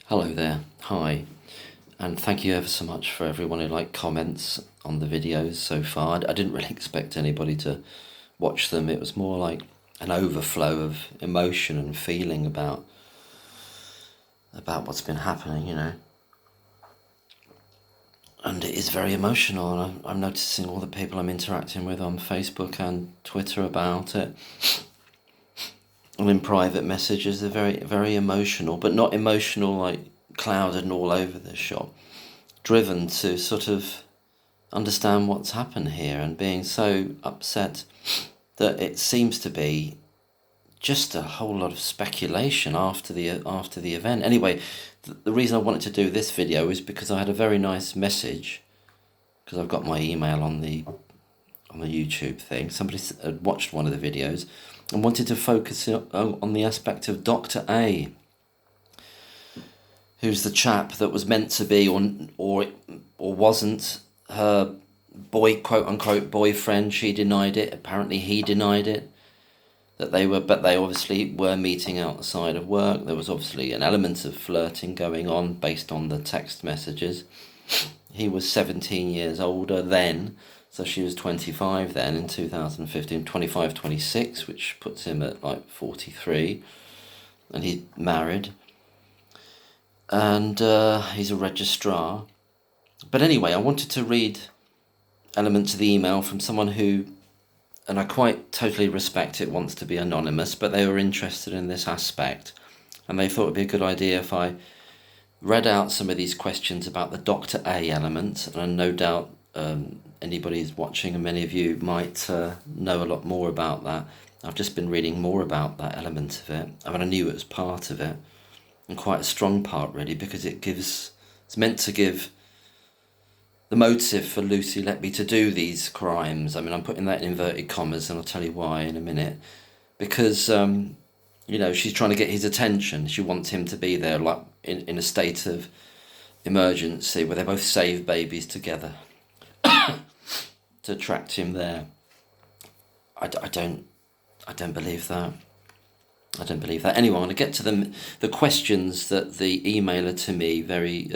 Hello there, hi, and thank you ever so much for everyone who comments on the videos so far. I didn't really expect anybody to watch them. It was more like an overflow of emotion and feeling about what's been happening. And it is very emotional, and I'm noticing all the people I'm interacting with on Facebook and Twitter about it, and in private messages. They're very, very emotional, but not emotional like clouded and all over the shop, driven to sort of understand what's happened here, and being so upset that it seems to be just a whole lot of speculation after the event. Anyway, the reason I wanted to do this video is because I had a very nice message, because I've got my email on the YouTube thing. Somebody had watched one of the videos and wanted to focus on the aspect of Dr. A, who's the chap that was meant to be or wasn't her quote unquote boyfriend. She denied it. Apparently he denied it. But they obviously were meeting outside of work. There was obviously an element of flirting going on based on the text messages. He was 17 years older then, so she was 25 then in 2015, 25, 26, which puts him at 43, and he's married, and he's a registrar. But anyway, I wanted to read elements of the email from someone who, and I quite totally respect it, wants to be anonymous, but they were interested in this aspect, and they thought it'd be a good idea if I read out some of these questions about the Dr. A element, and no doubt anybody who's watching, and many of you might know a lot more about that. I've just been reading more about that element of it. I mean, I knew it was part of it, and quite a strong part really, because it's meant to give the motive for Lucy Letby to do these crimes. I mean, I'm putting that in inverted commas, and I'll tell you why in a minute. Because, she's trying to get his attention. She wants him to be there, like in a state of emergency, where they both save babies together to attract him there. I don't believe that. I don't believe that. Anyway, I'm going to get to the questions that the emailer to me very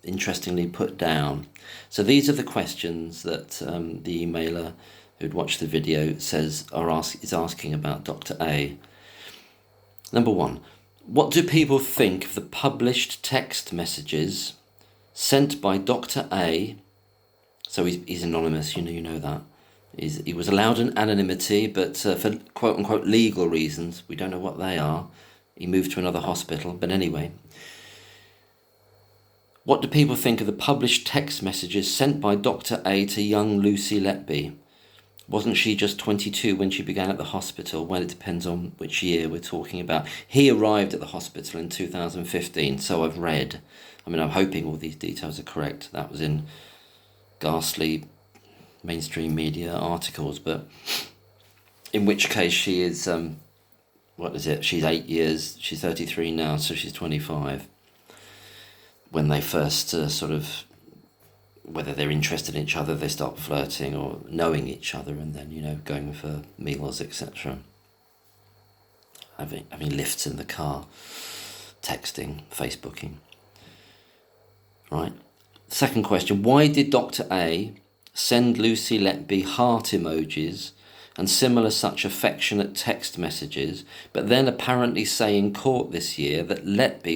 interestingly put down. So these are the questions that the emailer who'd watched the video is asking about Dr. A. Number one, what do people think of the published text messages sent by Dr. A? So he's anonymous, you know that. He was allowed an anonymity, but for quote-unquote legal reasons, we don't know what they are. He moved to another hospital, but anyway. What do people think of the published text messages sent by Dr. A to young Lucy Letby? Wasn't she just 22 when she began at the hospital? Well, it depends on which year we're talking about. He arrived at the hospital in 2015, so I've read. I mean, I'm hoping all these details are correct. That was in ghastly mainstream media articles, but in which case she is, she's 8 years, she's 33 now, so she's 25. When they first whether they're interested in each other, they start flirting or knowing each other, and then, going for meals, etc. Having lifts in the car, texting, Facebooking. Right. Second question, why did Dr. A send Lucy Letby heart emojis and similar such affectionate text messages, but then apparently say in court this year that Lucy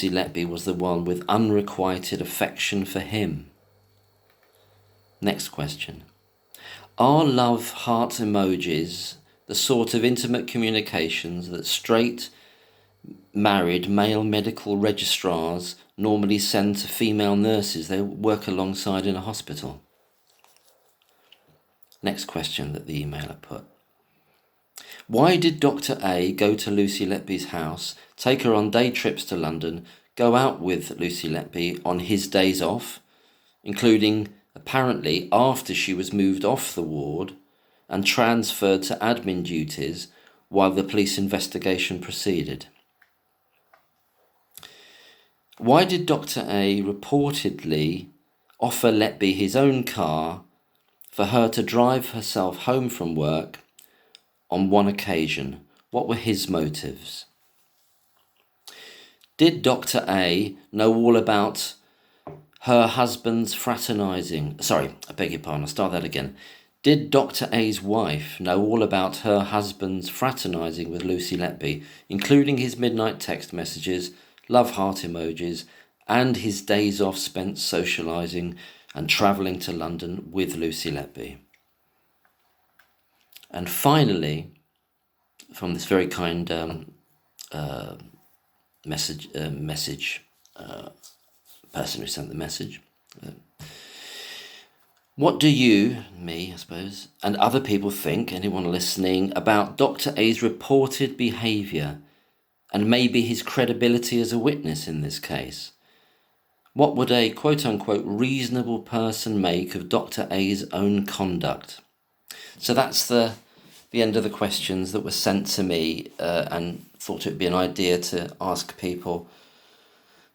Letby was the one with unrequited affection for him? Next question. Are love heart emojis the sort of intimate communications that straight, married male medical registrars normally send to female nurses they work alongside in a hospital? Next question that the emailer put. Why did Dr. A go to Lucy Letby's house, take her on day trips to London, go out with Lucy Letby on his days off, including apparently after she was moved off the ward and transferred to admin duties while the police investigation proceeded? Why did Dr. A reportedly offer Letby his own car for her to drive herself home from work on one occasion? What were his motives? Did Dr. A know all about her husband's fraternising? Sorry, I beg your pardon, I'll start that again. Did Dr. A's wife know all about her husband's fraternising with Lucy Letby, including his midnight text messages, love heart emojis, and his days off spent socialising and travelling to London with Lucy Letby? And finally, from this very kind message person who sent the message, what do you, me I suppose, and other people think, anyone listening, about Dr. A's reported behaviour and maybe his credibility as a witness in this case? What would a quote-unquote reasonable person make of Dr. A's own conduct? So that's the end of the questions that were sent to me, and thought it would be an idea to ask people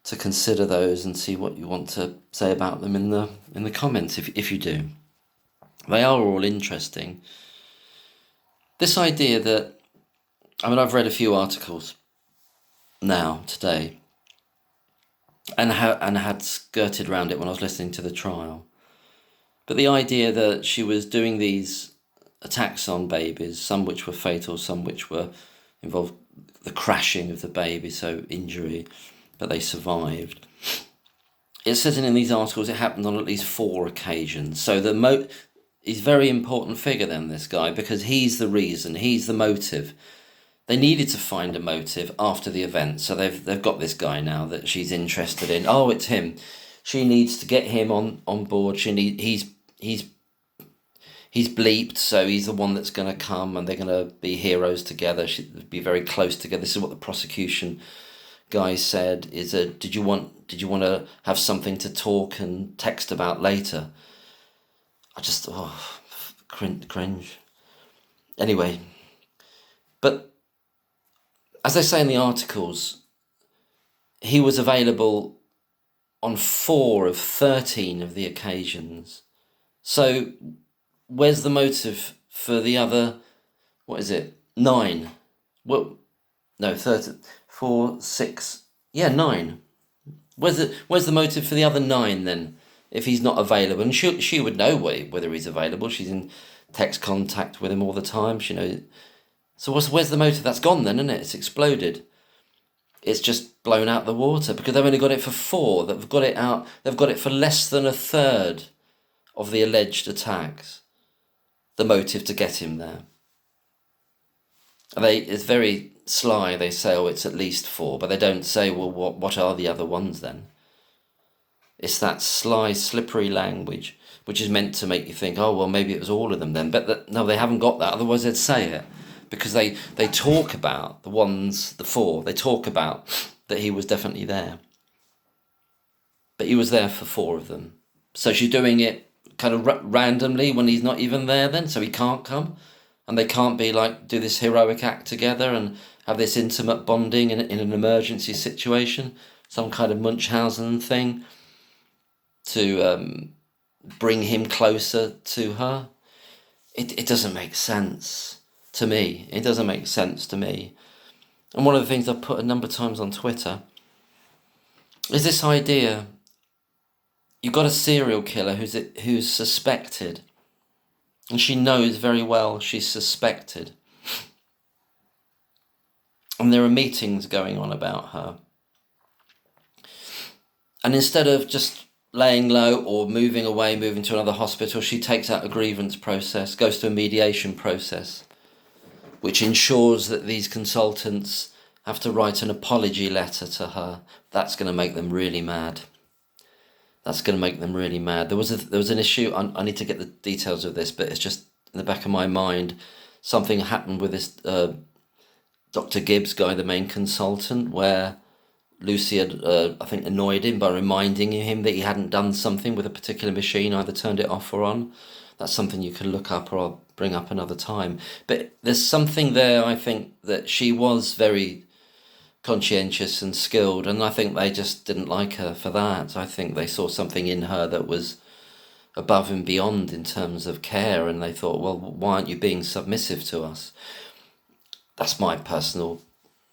to consider those and see what you want to say about them in the comments, if you do. They are all interesting. This idea that, I've read a few articles now today, and had skirted around it when I was listening to the trial. But the idea that she was doing these attacks on babies, some which were fatal, some which were involved the crashing of the baby, so injury, but they survived. It says in these articles it happened on at least 4 occasions. So he's a very important figure then, this guy, because he's the reason, he's the motive. They needed to find a motive after the event, so they've got this guy now that she's interested in. Oh, it's him. She needs to get him on board. He's bleeped, so he's the one that's going to come, and they're going to be heroes together. She'd be very close together. This is what the prosecution guy said. Did you want to have something to talk and text about later? I just cringe. Anyway, but as they say in the articles, he was available on 4 of 13 of the occasions. So where's the motive for the other, 9? Well, no, 30, 4, 6, 9. Where's the motive for the other 9 then, if he's not available? And she would know whether he's available. She's in text contact with him all the time. She knows. So where's the motive? That's gone then, isn't it? It's exploded. It's just blown out the water because they've only got it for 4. They've got it out. They've got it for less than 1/3 of the alleged attacks. The motive to get him there. It's very sly. They say, it's at least 4, but they don't say, well, what are the other ones then? It's that sly, slippery language, which is meant to make you think, maybe it was all of them then. But no, they haven't got that. Otherwise, they'd say it. Because they talk about the 4, they talk about that he was definitely there. But he was there for 4 of them. So she's doing it kind of randomly when he's not even there then, so he can't come. And they can't be do this heroic act together and have this intimate bonding in an emergency situation, some kind of Munchausen thing to bring him closer to her. It doesn't make sense. To me, it doesn't make sense to me. And one of the things I've put a number of times on Twitter is this idea. You've got a serial killer who's suspected, and she knows very well she's suspected. And there are meetings going on about her. And instead of just laying low or moving away, moving to another hospital, she takes out a grievance process, goes to a mediation process, which ensures that these consultants have to write an apology letter to her. That's going to make them really mad. There was an issue, I need to get the details of this, but it's just in the back of my mind. Something happened with this Dr. Gibbs guy, the main consultant, where Lucy had, I think, annoyed him by reminding him that he hadn't done something with a particular machine, either turned it off or on. That's something you can look up, or I'll bring up another time. But there's something there, I think, that she was very conscientious and skilled, and I think they just didn't like her for that. I think they saw something in her that was above and beyond in terms of care, and they thought, well, why aren't you being submissive to us? That's my personal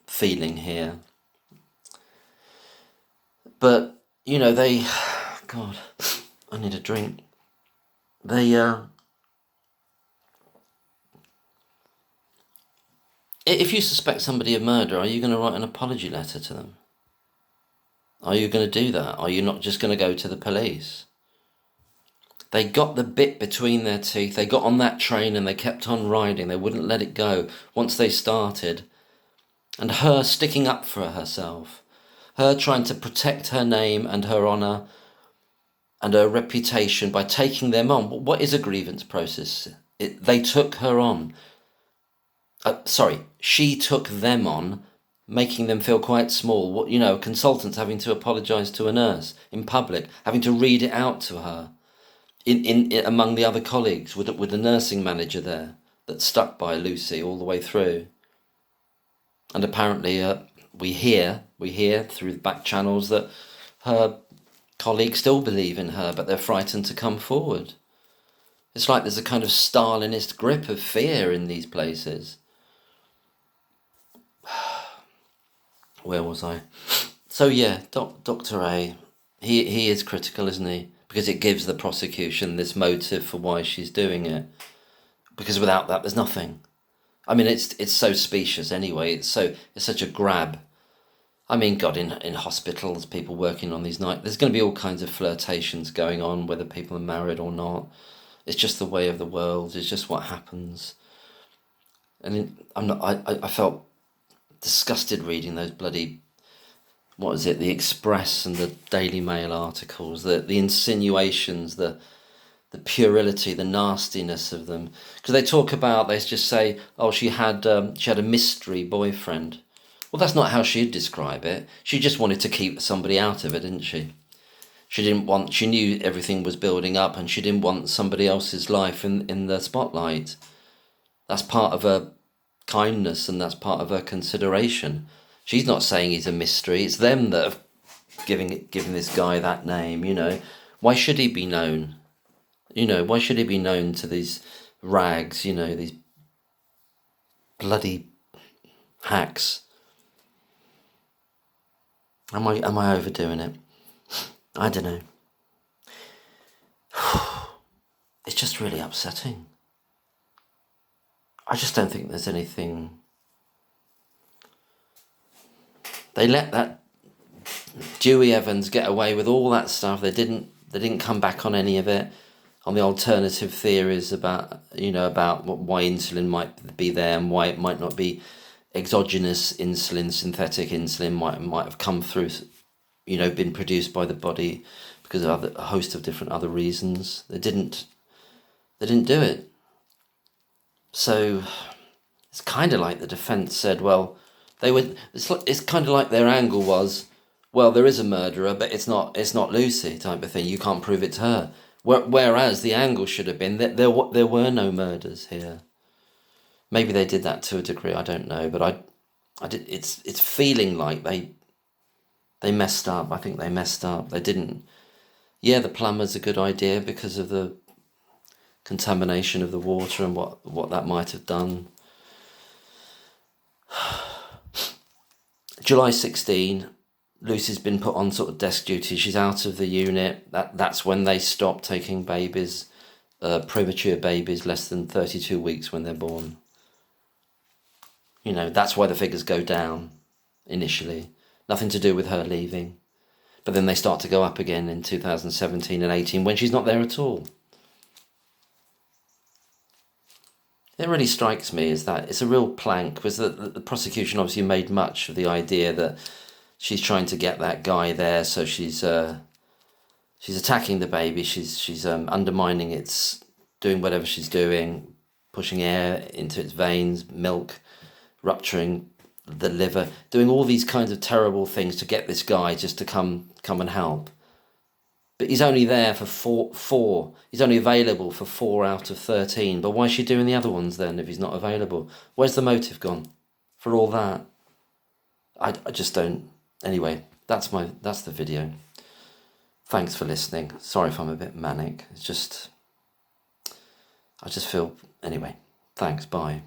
feeling here. But, they... God, I need a drink. They, if you suspect somebody of murder, are you going to write an apology letter to them? Are you going to do that? Are you not just going to go to the police? They got the bit between their teeth. They got on that train and they kept on riding. They wouldn't let it go once they started. And her sticking up for herself, her trying to protect her name and her honour and her reputation by taking them on. What is a grievance process? They took her on. She took them on, making them feel quite small. Consultants having to apologise to a nurse in public, having to read it out to her. In among the other colleagues, with the nursing manager there that stuck by Lucy all the way through. And apparently we hear through the back channels that her colleagues still believe in her, but they're frightened to come forward. It's like there's a kind of Stalinist grip of fear in these places. Where was I? So yeah, Dr. A, he is critical, isn't he? Because it gives the prosecution this motive for why she's doing it. Because without that, there's nothing. I mean, it's so specious anyway. It's such a grab. I mean, God, in hospitals, people working on these nights, there's going to be all kinds of flirtations going on, whether people are married or not. It's just the way of the world. It's just what happens. And I felt disgusted reading those bloody, what is it, the Express and the Daily Mail articles, the insinuations, the puerility, the nastiness of them. Because they just say, oh, she had a mystery boyfriend. Well, that's not how she'd describe it. She just wanted to keep somebody out of it, didn't she? She knew everything was building up and she didn't want somebody else's life in the spotlight. That's part of her kindness and that's part of her consideration. She's not saying he's a mystery. It's them that have given this guy that name, Why should he be known? Why should he be known to these rags, these bloody hacks? Am I overdoing it? I don't know. It's just really upsetting. I just don't think there's anything. They let that Dewey Evans get away with all that stuff. They didn't come back on any of it, on the alternative theories about why insulin might be there and why it might not be exogenous insulin. Synthetic insulin might have come through, been produced by the body because of a host of different other reasons. They didn't do it. So it's kind of like the defence said, well, it's kind of like their angle was, well, there is a murderer, but it's not Lucy type of thing. You can't prove it's her. Whereas the angle should have been that there were no murders here. Maybe they did that to a degree, I don't know, but it's feeling like they messed up. I think they messed up. They didn't. Yeah, the plumber's a good idea because of the contamination of the water and what that might have done. July 16, Lucy's been put on sort of desk duty. She's out of the unit. That's when they stop taking babies, premature babies, less than 32 weeks when they're born. That's why the figures go down initially. Nothing to do with her leaving. But then they start to go up again in 2017 and 18 when she's not there at all. It really strikes me is that it's a real plank, because the prosecution obviously made much of the idea that she's trying to get that guy there, so she's attacking the baby, she's undermining its, doing whatever she's doing, pushing air into its veins, milk, rupturing the liver, doing all these kinds of terrible things to get this guy just to come and help. But he's only there for four. He's only available for 4 out of 13. But why is she doing the other ones then if he's not available? Where's the motive gone for all that? I just don't. Anyway, that's the video. Thanks for listening. Sorry if I'm a bit manic. I just feel, anyway, thanks, bye.